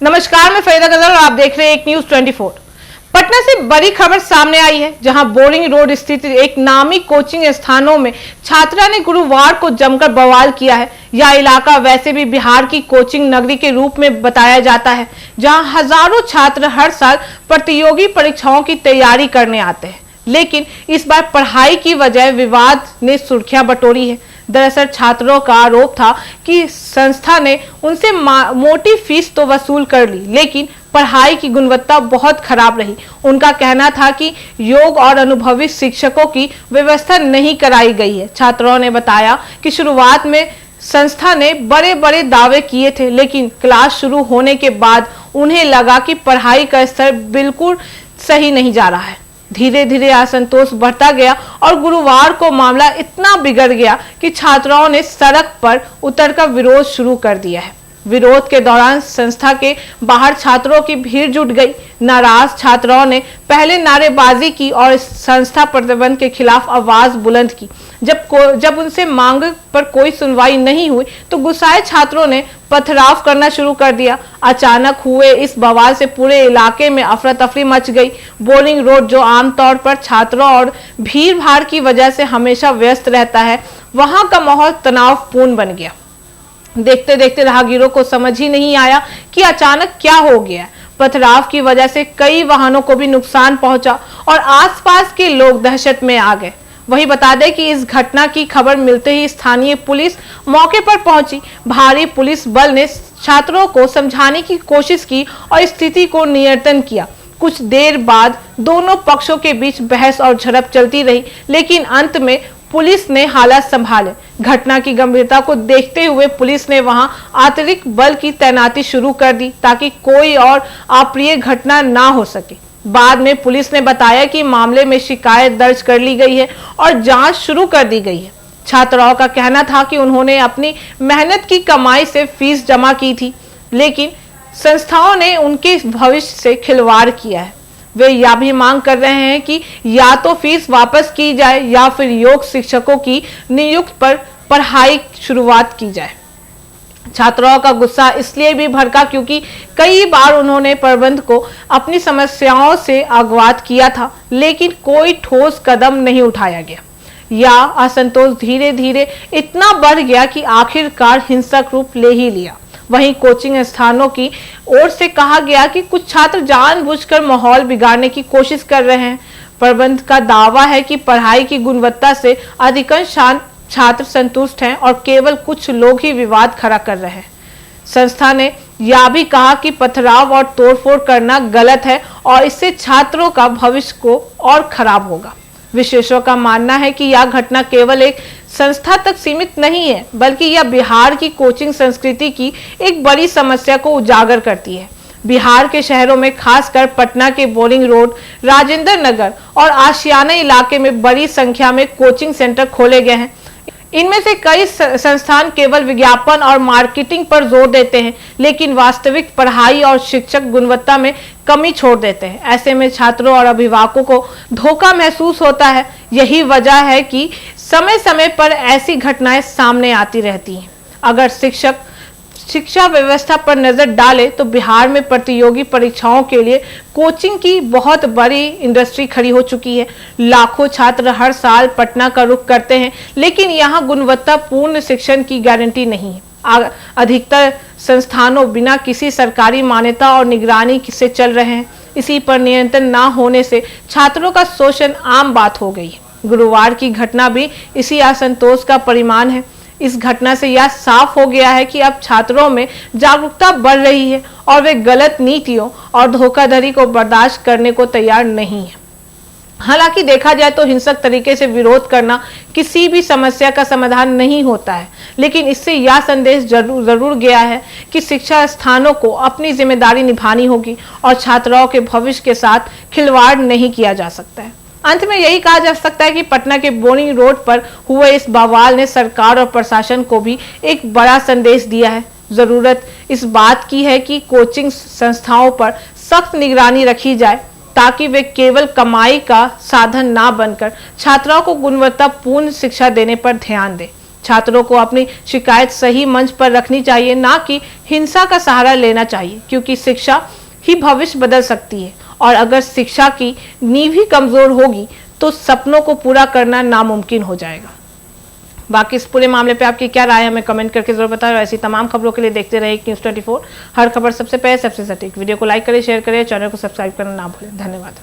नमस्कार, मैं फरीदा गजल और आप देख रहे हैं एक न्यूज 24। पटना से बड़ी खबर सामने आई है, जहां बोरिंग रोड स्थित एक नामी कोचिंग स्थानों में छात्रा ने गुरुवार को जमकर बवाल किया है। यह इलाका वैसे भी बिहार की कोचिंग नगरी के रूप में बताया जाता है, जहां हजारों छात्र हर साल प्रतियोगी परीक्षाओं की तैयारी करने आते हैं, लेकिन इस बार पढ़ाई की वजह विवाद ने सुर्खियां बटोरी है। दरअसल छात्रों का आरोप था कि संस्था ने उनसे मोटी फीस तो वसूल कर ली, लेकिन पढ़ाई की गुणवत्ता बहुत खराब रही। उनका कहना था कि योग्य और अनुभवी शिक्षकों की व्यवस्था नहीं कराई गई है। छात्रों ने बताया कि शुरुआत में संस्था ने बड़े बड़े दावे किए थे, लेकिन क्लास शुरू होने के बाद उन्हें लगा कि पढ़ाई का स्तर बिल्कुल सही नहीं जा रहा है। धीरे धीरे असंतोष बढ़ता गया और गुरुवार को मामला इतना बिगड़ गया कि छात्राओं ने सड़क पर उतरकर विरोध शुरू कर दिया है। विरोध के दौरान संस्था के बाहर छात्रों की भीड़ जुट गई। नाराज छात्राओं ने नारेबाजी की और संस्था प्रबंधन के खिलाफ आवाज बुलंद की। जब उनसे मांग पर कोई सुनवाई नहीं हुई तो गुस्साए छात्रों ने पथराव करना शुरू कर दिया। अचानक हुए इस बवाल से पूरे इलाके में अफरा तफरी मच गई। बोरिंग रोड, जो आमतौर पर छात्रों और भीड़ भाड़ की वजह से हमेशा व्यस्त रहता है, वहां का माहौल तनावपूर्ण बन गया। देखते देखते राहगीरों को समझ ही नहीं आया कि अचानक क्या हो गया। पथराव की वजह से कई वाहनों को भी नुकसान पहुंचा और आसपास के लोग दहशत में आ गए। वही बता दें कि इस घटना की खबर मिलते ही स्थानीय पुलिस मौके पर पहुंची। भारी पुलिस बल ने छात्रों को समझाने की कोशिश की और स्थिति को नियंत्रण किया। कुछ देर बाद दोनों पक्षों के बीच बहस और झड़प चलती रही, लेकिन अंत में पुलिस ने हालात संभाले। घटना की गंभीरता को देखते हुए पुलिस ने वहां अतिरिक्त बल की तैनाती शुरू कर दी, ताकि कोई और अप्रिय घटना ना हो सके। बाद में पुलिस ने बताया कि मामले में शिकायत दर्ज कर ली गई है और जांच शुरू कर दी गई है। छात्राओं का कहना था कि उन्होंने अपनी मेहनत की कमाई से फीस जमा की थी, लेकिन संस्थाओं ने उनके भविष्य से खिलवाड़ किया है। वे यह भी मांग कर रहे हैं कि या तो फीस वापस की जाए या फिर योग्य शिक्षकों की नियुक्ति पर पढ़ाई शुरुआत की जाए। छात्राओं का गुस्सा इसलिए भी भड़का क्योंकि कई बार उन्होंने प्रबंधन को अपनी समस्याओं से अवगत किया था, लेकिन कोई ठोस कदम नहीं उठाया गया। या असंतोष धीरे धीरे इतना बढ़ गया कि आखिरकार हिंसक रूप ले ही लिया। वहीं कोचिंग संस्थानों की ओर से कहा गया कि कुछ छात्र जानबूझकर माहौल बिगाड़ने की कोशिश कर रहे हैं। प्रबंधन का दावा है कि पढ़ाई की गुणवत्ता से अधिकांश छात्र संतुष्ट हैं और केवल कुछ लोग ही विवाद खड़ा कर रहे हैं। संस्था ने यह भी कहा कि पथराव और तोड़फोड़ करना गलत है और इससे छात्रों का भविष्य को और खराब होगा। विशेषज्ञों का मानना है कि यह घटना केवल एक संस्था तक सीमित नहीं है, बल्कि यह बिहार की कोचिंग संस्कृति की एक बड़ी समस्या को उजागर करती है। बिहार के शहरों में, खासकर पटना के बोरिंग रोड, राजेंद्र नगर और आशियाना इलाके में बड़ी संख्या में कोचिंग सेंटर खोले गए हैं। इनमें से कई संस्थान केवल विज्ञापन और मार्केटिंग पर जोर देते हैं, लेकिन वास्तविक पढ़ाई और शिक्षक गुणवत्ता में कमी छोड़ देते हैं। ऐसे में छात्रों और अभिभावकों को धोखा महसूस होता है। यही वजह है कि समय समय पर ऐसी घटनाएं सामने आती रहती हैं। अगर शिक्षक शिक्षा व्यवस्था पर नजर डाले तो बिहार में प्रतियोगी परीक्षाओं के लिए कोचिंग की बहुत बड़ी इंडस्ट्री खड़ी हो चुकी है। लाखों छात्र हर साल पटना का रुख करते हैं, लेकिन यहाँ गुणवत्तापूर्ण शिक्षण की गारंटी नहीं है। अधिकतर संस्थानों बिना किसी सरकारी मान्यता और निगरानी से चल रहे हैं। इसी पर नियंत्रण न होने से छात्रों का शोषण आम बात हो गई है। गुरुवार की घटना भी इसी असंतोष का परिणाम है। इस घटना से यह साफ हो गया है कि अब छात्रों में जागरूकता बढ़ रही है और वे गलत नीतियों और धोखाधड़ी को बर्दाश्त करने को तैयार नहीं है। हालांकि देखा जाए तो हिंसक तरीके से विरोध करना किसी भी समस्या का समाधान नहीं होता है, लेकिन इससे यह संदेश जरूर गया है कि शिक्षा संस्थानों को अपनी जिम्मेदारी निभानी होगी और छात्राओं के भविष्य के साथ खिलवाड़ नहीं किया जा सकता है। अंत में यही कहा जा सकता है कि पटना के बोरिंग रोड पर हुए इस बवाल ने सरकार और प्रशासन को भी एक बड़ा संदेश दिया है। जरूरत इस बात की है कि कोचिंग संस्थाओं पर सख्त निगरानी रखी जाए, ताकि वे केवल कमाई का साधन ना बनकर छात्राओं को गुणवत्तापूर्ण शिक्षा देने पर ध्यान दें। छात्रों को अपनी शिकायत सही मंच पर रखनी चाहिए, ना कि हिंसा का सहारा लेना चाहिए, क्योंकि शिक्षा ही भविष्य बदल सकती है और अगर शिक्षा की नींव ही कमजोर होगी तो सपनों को पूरा करना नामुमकिन हो जाएगा। बाकी इस पूरे मामले पे आपकी क्या राय है हमें कमेंट करके जरूर बताएं। ऐसी तमाम खबरों के लिए देखते रहिए न्यूज़ 24, हर खबर सबसे पहले सबसे सटीक। वीडियो को लाइक करें, शेयर करें, चैनल को सब्सक्राइब करना ना भूलें। धन्यवाद।